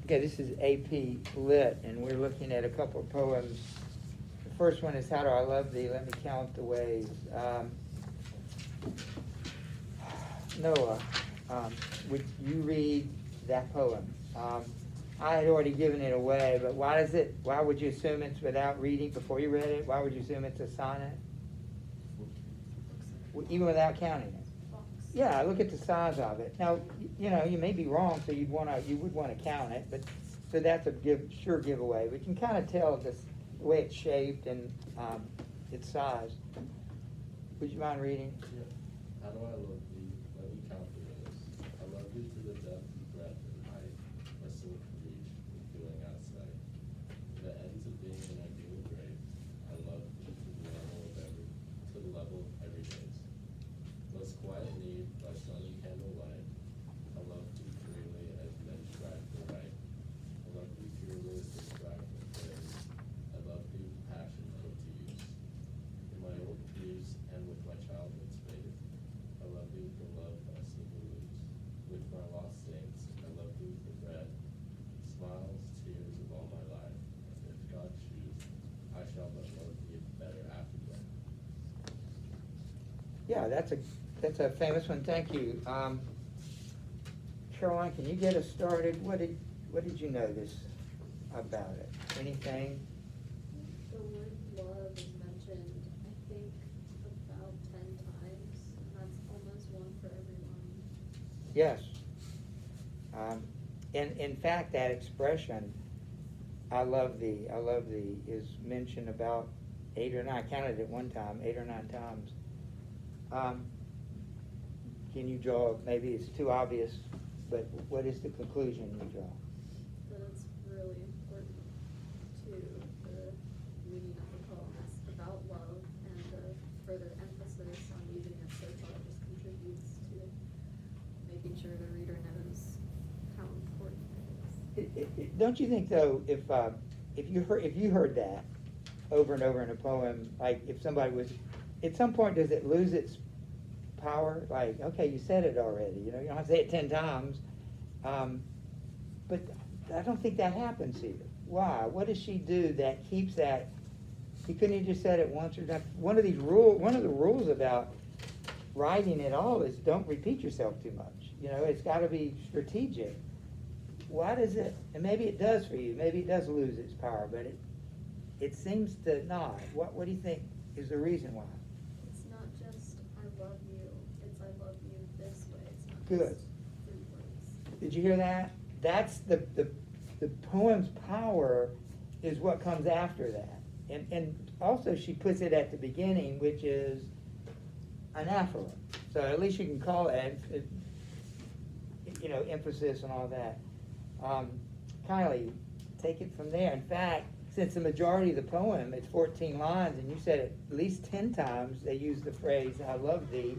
Okay, this is AP Lit, and we're looking at a couple of poems. The first one is How Do I Love Thee? Let Me Count the Ways. Noah, would you read that poem? I had already given it away, but why would you assume it's without reading before you read it? Why would you assume it's a sonnet? Even without counting it? Yeah, look at the size of it. Now, you may be wrong, so you would want to count it, but so that's a sure giveaway. But you can kind of tell the way it's shaped and its size. Would you mind reading? Yeah. How do I love thee? Let me count the ways. I love thee to the depth, breadth, and height. My soul can reach, with feeling outside. To the ends of being an ideal grave. I love thee to the level of every days. Most quiet need by sunny candlelight. I love thee purely as men strive for right. I love thee purely as they strive for praise. I love thee with passion put to use. In my old views and with my childhood's faith. I love thee with the love I seem to lose. With my lost saints, I love thee with the bread. Smiles, tears of all my life. If God choose, I shall but love thee better after death. Yeah, that's a famous one. Thank you. Caroline, can you get us started? What did you notice about it? Anything? The word love is mentioned, I think, about 10 times, and that's almost one for everyone. Yes. And in fact, that expression, I love thee, is mentioned about 8 or 9. I counted it one time, 8 or 9 times. Can you draw, maybe it's too obvious, but what is the conclusion you draw? But it's really important to the meaning of the poem. It's about love, and the further emphasis on using it so far just contributes to making sure the reader knows how important it is. Don't you think though, if you heard that over and over in a poem, like if somebody was, at some point does it lose its power? Like, okay, you said it already, you don't have to say it 10 times. But I don't think that happens here. Why? What does she do that keeps that? He couldn't have just said it once or not. One of the rules about writing at all is don't repeat yourself too much. It's got to be strategic. Why does it? And maybe it does for you. Maybe it does lose its power, but it seems to not. What do you think is the reason why? It's not just I love you, it's I love you this way. It's not Good. just 3 words. Did you hear that? That's the poem's power is what comes after that. And also she puts it at the beginning, which is an aphorism. So at least you can call it, emphasis and all that. Kylie, take it from there. In fact, since the majority of the poem, it's 14 lines, and you said at least 10 times they use the phrase, I love thee,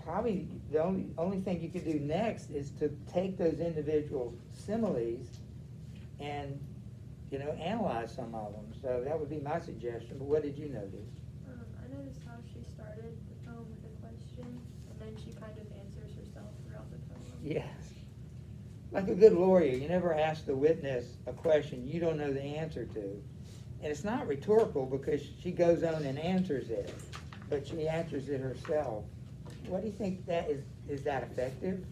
probably the only thing you could do next is to take those individual similes and, analyze some of them. So that would be my suggestion, but what did you notice? I noticed how she started the poem with a question, and then she kind of answers herself throughout the poem. Yes. Like a good lawyer, you never ask the witness a question you don't know the answer to. And it's not rhetorical because she goes on and answers it, but she answers it herself. What do you think that is that effective?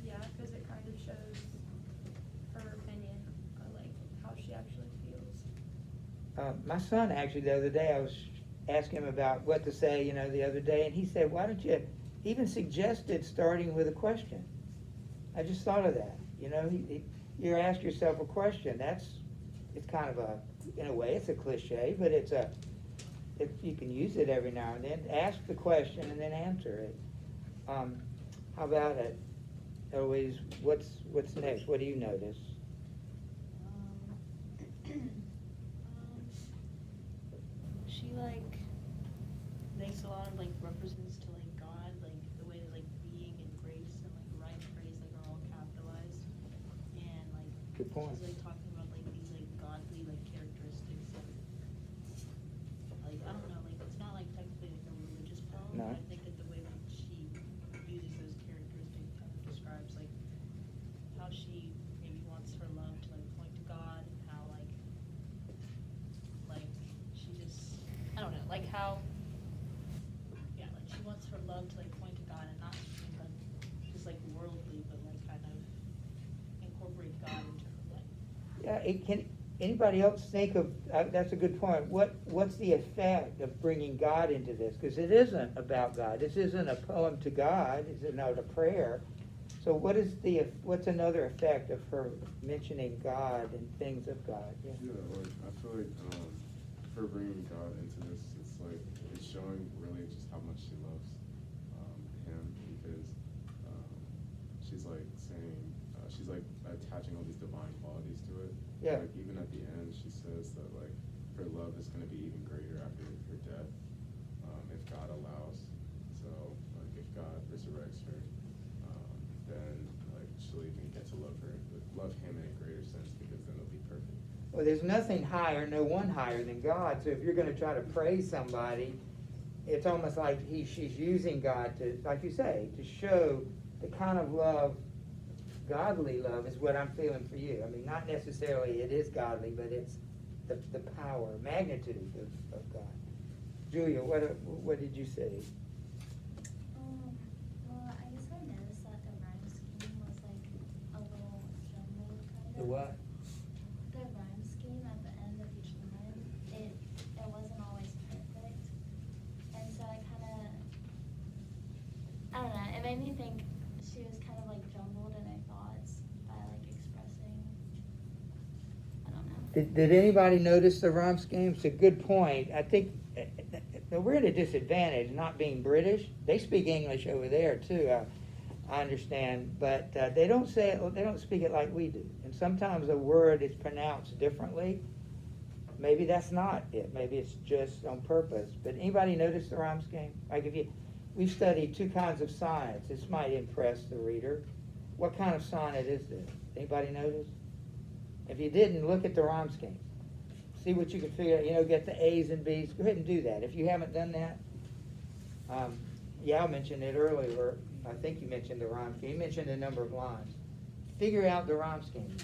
Yeah, because it kind of shows her opinion, like how she actually feels. My son actually the other day, I was asking him about what to say, the other day, and he said, why don't you even suggested starting with a question? I just thought of that. You ask yourself a question. It's kind of in a way, it's a cliche, but if you can use it every now and then, ask the question and then answer it. How about it? Eloise, what's next? What do you notice? She makes a lot of references to God, the way that being and grace and right and praise are all capitalized, and Good point. she's talking about these godly characteristics of I don't know, it's not technically a religious poem, No. but I think that the way she uses those characteristics kind of describes how she love to like point to God and not just like worldly, but like kind of incorporate God into her life. Yeah, anybody else think of, that's a good point, what's the effect of bringing God into this? Because it isn't about God, this isn't a poem to God, it's not a prayer. So what's another effect of her mentioning God and things of God? Yeah. Yeah, like I feel like her bringing God into this, it's showing really just how much she loves him, because she's like saying she's like attaching all these divine qualities to it. Yeah. Like even at the end, she says that like her love is going to be even greater after her death, if God allows. So like if God resurrects her, then like she'll even get to love him in a greater sense, because then it'll be perfect. Well, there's nothing higher, no one higher than God. So if you're going to try to praise somebody, it's almost like she's using God to, like you say, to show the kind of love, godly love, is what I'm feeling for you. I mean, not necessarily it is godly, but it's the power, magnitude of God. Julia, what did you say? Well, I guess I noticed that the rhyme scheme was like a little jumbled kind of. The what? The rhyme scheme at the end of each line, it wasn't always perfect. And so I don't know, it made me think she was kind of like jumbled in her thoughts by like expressing, I don't know. Did anybody notice the rhyme scheme? It's a good point. I think we're at a disadvantage not being British. They speak English over there too, I understand, but they don't say it. They don't speak it like we do. And sometimes a word is pronounced differently. Maybe that's not it. Maybe it's just on purpose. But anybody notice the rhyme scheme? Like we've studied two kinds of sonnets. This might impress the reader. What kind of sonnet is this? Anybody notice? If you didn't, look at the rhyme scheme. See what you can figure out, get the A's and B's. Go ahead and do that. If you haven't done that, Yao mentioned it earlier. I think you mentioned the rhyme scheme. You mentioned the number of lines. Figure out the rhyme scheme.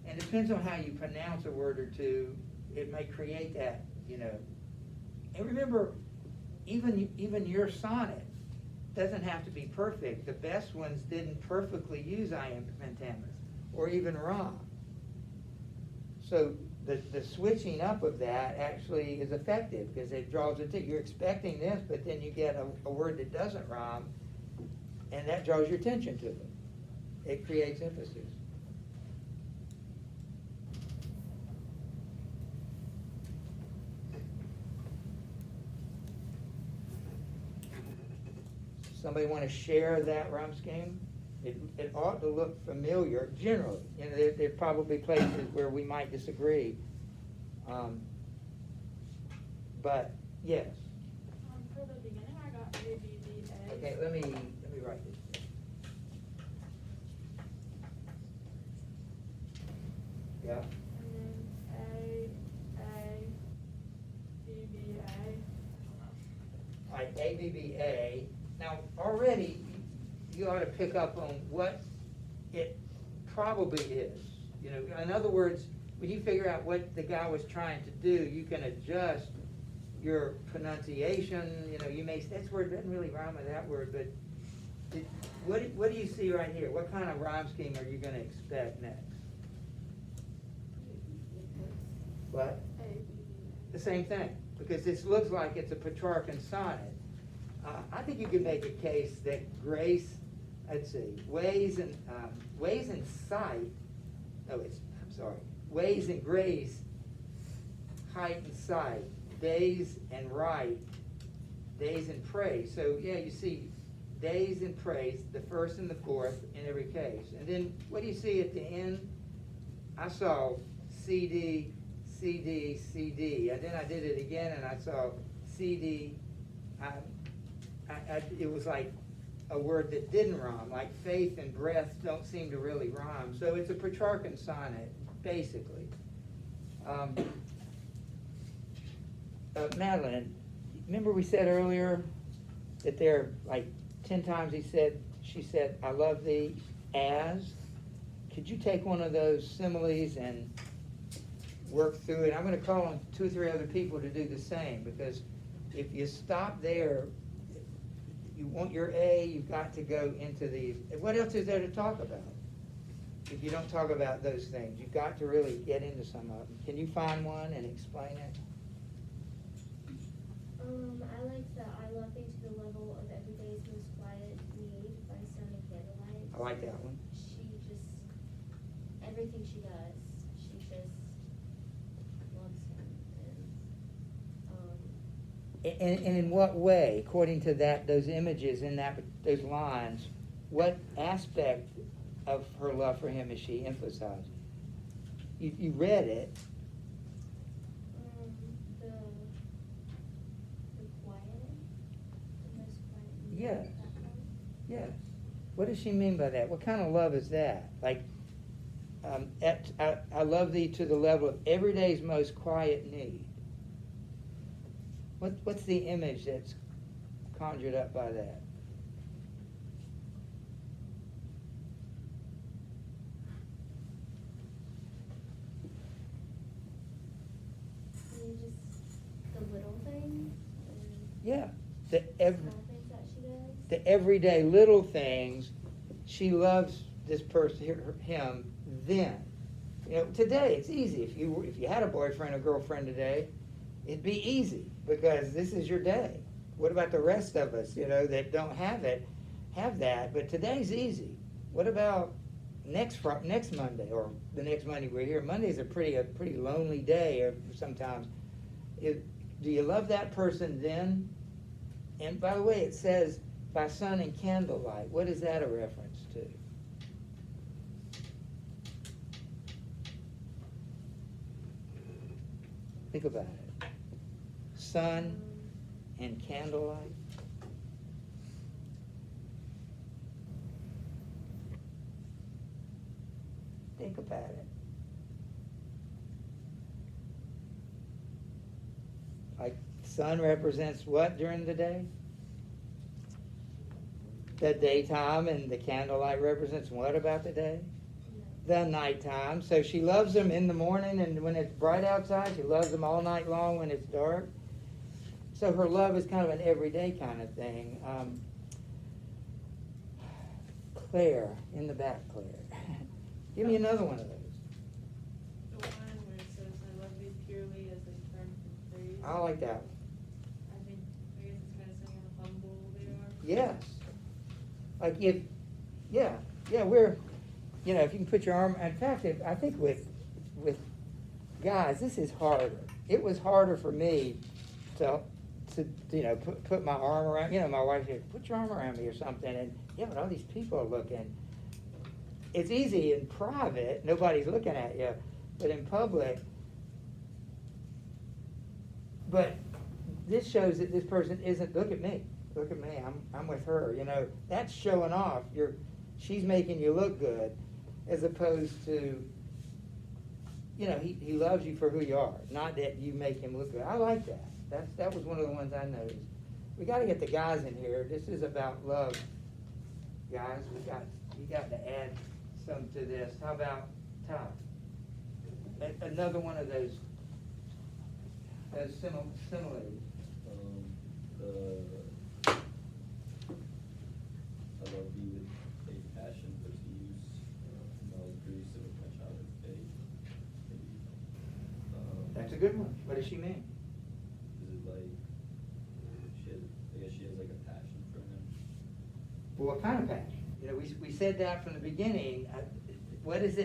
And it depends on how you pronounce a word or two. It may create that, And remember, even your sonnet doesn't have to be perfect. The best ones didn't perfectly use I am pentameter or even Ra. So the switching up of that actually is effective, because it draws attention. You're expecting this, but then you get a word that doesn't rhyme, and that draws your attention to it. It creates emphasis. Somebody want to share that rhyme scheme? It ought to look familiar generally. There are probably places where we might disagree. But yes. For the beginning, I got A, B, B, A. Okay, let me write this. Yeah. And then A, B, B, A. All right, A, B, B, A. Now, already, you ought to pick up on what it probably is. In other words, when you figure out what the guy was trying to do, you can adjust your pronunciation. You may say, this word doesn't really rhyme with that word, but what do you see right here? What kind of rhyme scheme are you going to expect next? What? A, B, B, A. The same thing, because this looks like it's a Petrarchan sonnet. I think you could make a case that grace, let's see, ways and sight, ways and grace, height and sight, days and right, days and praise. So yeah, you see days and praise, the first and the fourth in every case. And then what do you see at the end? I saw CD, CD, CD. And then I did it again and I saw CD. It was like a word that didn't rhyme, like faith and breath don't seem to really rhyme. So it's a Petrarchan sonnet, basically. Madeline, remember we said earlier that there, like 10 times she said, I love thee as. Could you take one of those similes and work through it? I'm going to call on 2 or 3 other people to do the same, because if you stop there, you want your A, you've got to go into these. What else is there to talk about? If you don't talk about those things, you've got to really get into some of them. Can you find one and explain it? I like the I love thee to the level of every day's most quiet need by Sun and Candlelight. I like that one. She just, everything she does, she just loves him. And in what way, according to that, those images in that, those lines, what aspect of her love for him is she emphasizing? You read it. The quiet, the most quiet need. Yes. that one. Yes. What does she mean by that? What kind of love is that? Like, I love thee to the level of every day's most quiet need. What's the image that's conjured up by that? Just the little things, Yeah. the small things that she does. The everyday little things, she loves this person, him, then. You know, today it's easy. If you had a boyfriend or girlfriend today, it'd be easy because this is your day. What about the rest of us, that don't have that? But today's easy. What about next Monday or the next Monday we're here? Monday's a pretty lonely day or sometimes. Do you love that person then? And by the way, it says by sun and candlelight. What is that a reference to? Think about it. Sun and candlelight. Think about it. Like, sun represents what during the day? The daytime, and the candlelight represents what about the day? The nighttime. So she loves them in the morning, and when it's bright outside, she loves them all night long when it's dark. So her love is kind of an everyday kind of thing. Claire, in the back, Claire. Give me another one of those. The one where it says, I love thee purely as a term for praise. I like that one. I guess it's kind of saying how humble they are. Yes. Like we're, if you can put your arm, in fact, I think with guys, this is harder. It was harder for me to put my arm around, my wife said, put your arm around me or something, and but all these people are looking. It's easy in private, nobody's looking at you, but in public. But this shows that this person isn't, look at me, I'm with her, that's showing off. She's making you look good, as opposed to, he loves you for who you are, not that you make him look good. I like that. That was one of the ones I noticed. We got to get the guys in here. This is about love, guys. You got to add some to this. How about Todd? Another one of those similes. I love thee with a passion, but to use knowledge, grace, and with my childhood faith. Maybe. That's a good one. What does she mean? Is it like I guess she has like a passion for him? Well, what kind of passion? We said that from the beginning. What is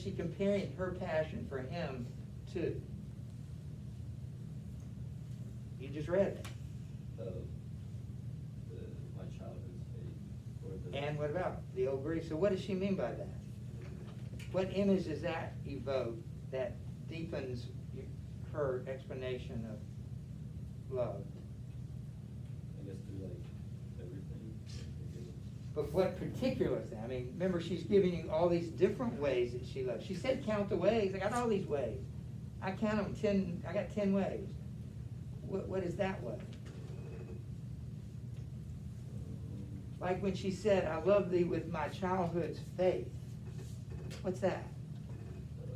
she comparing her passion for him to? You just read it. My childhood's faith. Or the, And what about the old Greek? So what does she mean by that? What image does that evoke that deepens her explanation of love? I guess through like everything. But what particular thing? I mean, remember, she's giving you all these different ways that she loves. She said count the ways. I got all these ways. I count them 10. I got 10 ways. What is that way? Like when she said, I love thee with my childhood's faith. What's that? Like her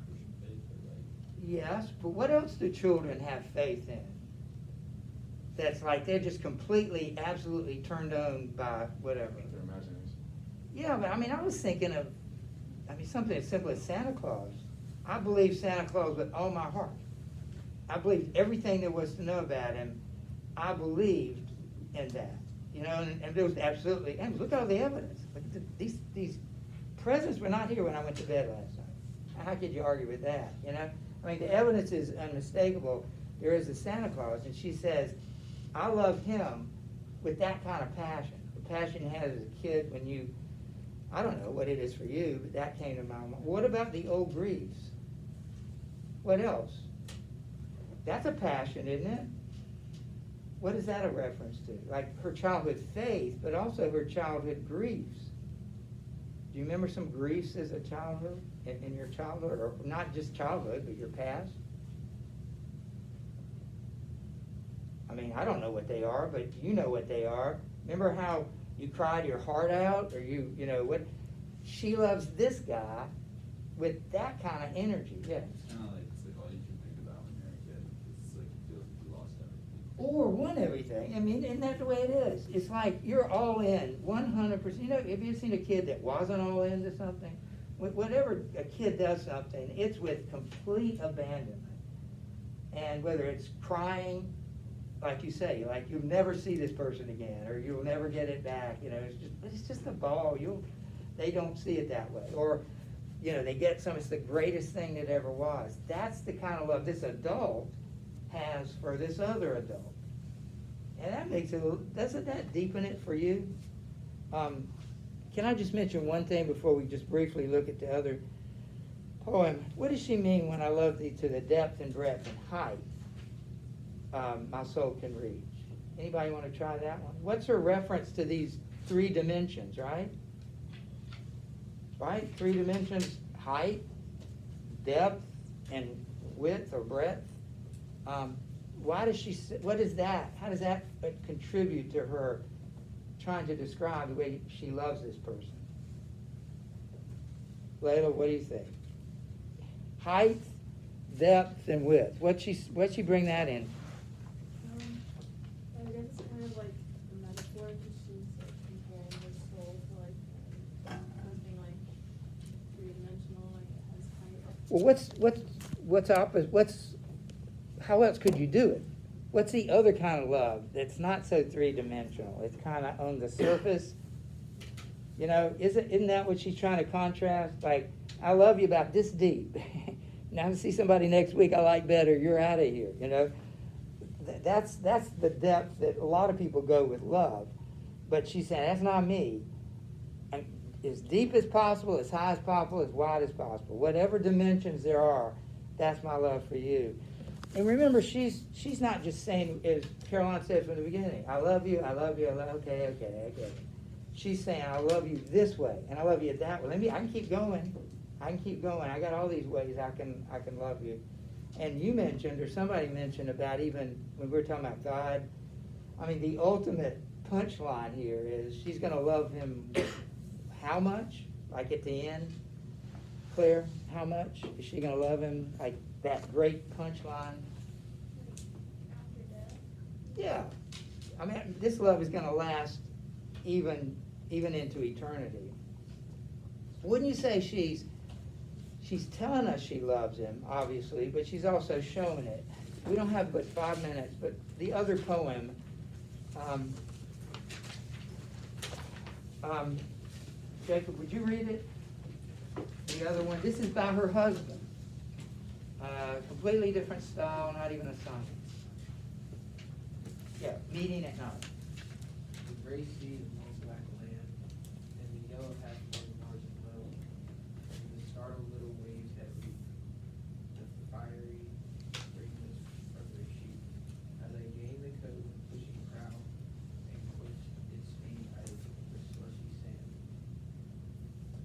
Christian faith, or like Yes, but what else do children have faith in? that's like, they're just completely, absolutely turned on by whatever. Their imagination. Yeah, but I mean, I was thinking of, something as simple as Santa Claus. I believe Santa Claus with all my heart. I believed everything there was to know about him. I believed in that, and there was absolutely, and look at all the evidence. Look at these presents were not here when I went to bed last night. How could you argue with that, the evidence is unmistakable. There is a Santa Claus, and she says, I love him with that kind of passion. The passion you had as a kid when you, I don't know what it is for you, but that came to my mind. What about the old griefs? What else? That's a passion, isn't it? What is that a reference to? Like her childhood faith, but also her childhood griefs. Do you remember some griefs as a childhood, in your childhood, or not just childhood, but your past? I don't know what they are, but you know what they are. Remember how you cried your heart out, or what? She loves this guy with that kind of energy, yes. It's kind of like, it's like all you can think about when you're a kid. It's like you feel like you lost everything. Or won everything. Isn't that the way it is? It's like you're all in, 100%. Have you seen a kid that wasn't all into something? Whenever a kid does something, it's with complete abandonment. And whether it's crying, like you say, like you'll never see this person again, or you'll never get it back. It's just a ball. They don't see it that way. Or, they get it's the greatest thing that ever was. That's the kind of love this adult has for this other adult. And that makes it, doesn't that deepen it for you? Can I just mention one thing before we just briefly look at the other poem? What does she mean when I love thee to the depth and breadth and height my soul can reach? Anybody want to try that one? What's her reference to these 3 dimensions, right? Right? 3 dimensions, height, depth, and width or breadth. Why does she, what is that? How does that contribute to her trying to describe the way she loves this person? Layla, what do you think? Height, depth, and width. What'd she bring that in? I guess it's kind of like a metaphor, because she's like comparing her soul to like something like 3-dimensional, like it has height. Well, what's opposite? How else could you do it? What's the other kind of love that's not so 3-dimensional? It's kind of on the surface. Isn't that what she's trying to contrast? Like, I love you about this deep. Now to see somebody next week I like better, you're out of here. That's the depth that a lot of people go with love. But she's saying, that's not me. And as deep as possible, as high as possible, as wide as possible. Whatever dimensions there are, that's my love for you. And remember, she's not just saying, as Caroline said from the beginning, I love you, okay, I get it. She's saying, I love you this way, and I love you that way. I can keep going. I got all these ways I can love you. And you mentioned, or somebody mentioned about even when we were talking about God, the ultimate punchline here is she's going to love him how much? Like at the end? Claire, how much is she going to love him? Like that great punchline? After death. Yeah. This love is going to last even into eternity. Wouldn't you say she's telling us she loves him, obviously, but she's also showing it. We don't have but 5 minutes, but the other poem, Jacob, would you read it? The other one, this is by her husband. Completely different style, not even a sonnet. Yeah, meeting at night. The gray sea of most black land, and the yellow half-moon margin low, and the startled little waves that reap the fiery greatness from their sheep. As I gain the coat and pushing prow, and quit its speed out of the slushy sand.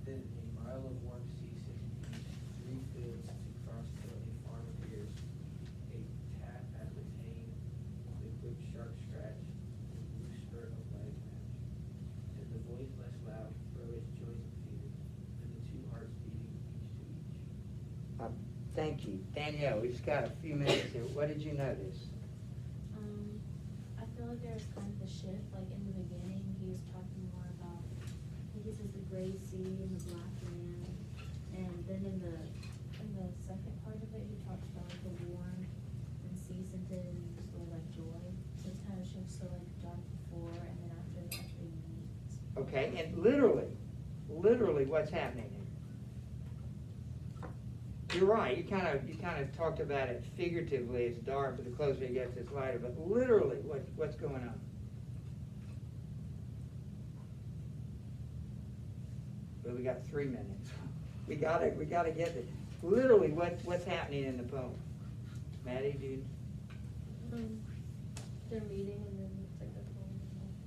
Then a mile of warm sea 6 feet, 3 fields to cross till a farm appears, a tap at the tame, the quick sharp scratch, the blue spurt of light match. And the voice less loud, throw its joys and fears, and the 2 hearts beating each to each. Thank you. Danielle, we've just got a few minutes here. What did you notice? I like there was kind of a shift, like in the beginning, he was talking more about, I think he says the gray sea and the black land, and then in the second part of it, he talks about like the warm and sea scented and sort of like joy, so it's kind of shifts to like John 4, and then after that they meet. Okay, and literally what's happening here? You're right, you kind of talked about it figuratively, it's dark, but the closer it gets, it's lighter, but literally, what's going on? Well, we got 3 minutes. We gotta get it. Literally, what's happening in the poem? Maddie, do you? They're meeting and then it's like a poem.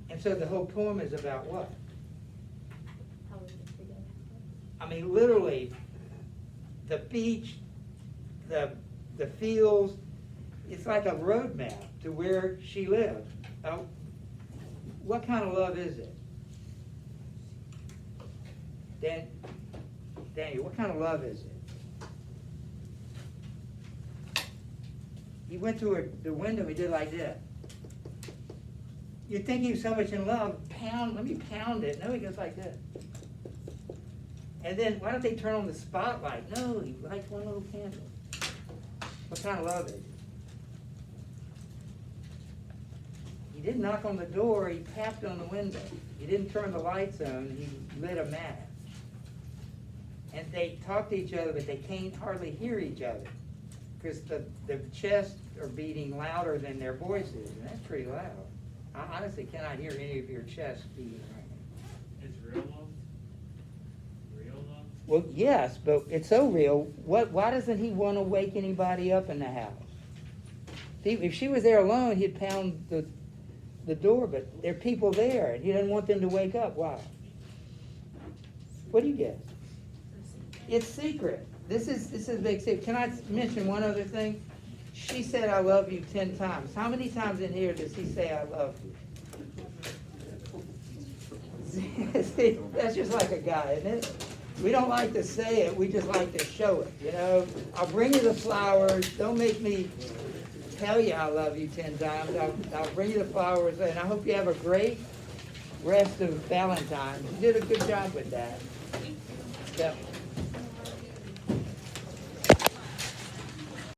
And so the whole poem is about what? How we get together. I mean, literally, the beach, the fields, it's like a roadmap to where she lived. What kind of love is it? Daniel, what kind of love is it? He went through the window, he did like this. You'd think he was so much in love, let me pound it. No, he goes like this. And then, why don't they turn on the spotlight? No, he lights one little candle. What kind of love is it? He didn't knock on the door, he tapped on the window. He didn't turn the lights on, he lit a match. And they talk to each other, but they can't hardly hear each other. Because the chests are beating louder than their voices, and that's pretty loud. I honestly cannot hear any of your chests beating right now. It's real love? Real love? Well, yes, but it's so real. Why doesn't he want to wake anybody up in the house? If she was there alone, he'd pound the door, but there are people there, and he doesn't want them to wake up. Why? What do you guess? It's secret. This is a big secret. Can I mention one other thing? She said, "I love you" 10 times. How many times in here does he say, "I love you"? See, that's just like a guy, isn't it? We don't like to say it, we just like to show it, you know? I'll bring you the flowers, don't make me tell you I love you 10 times. I'll bring you the flowers, and I hope you have a great rest of Valentine's. You did a good job with that. Yep.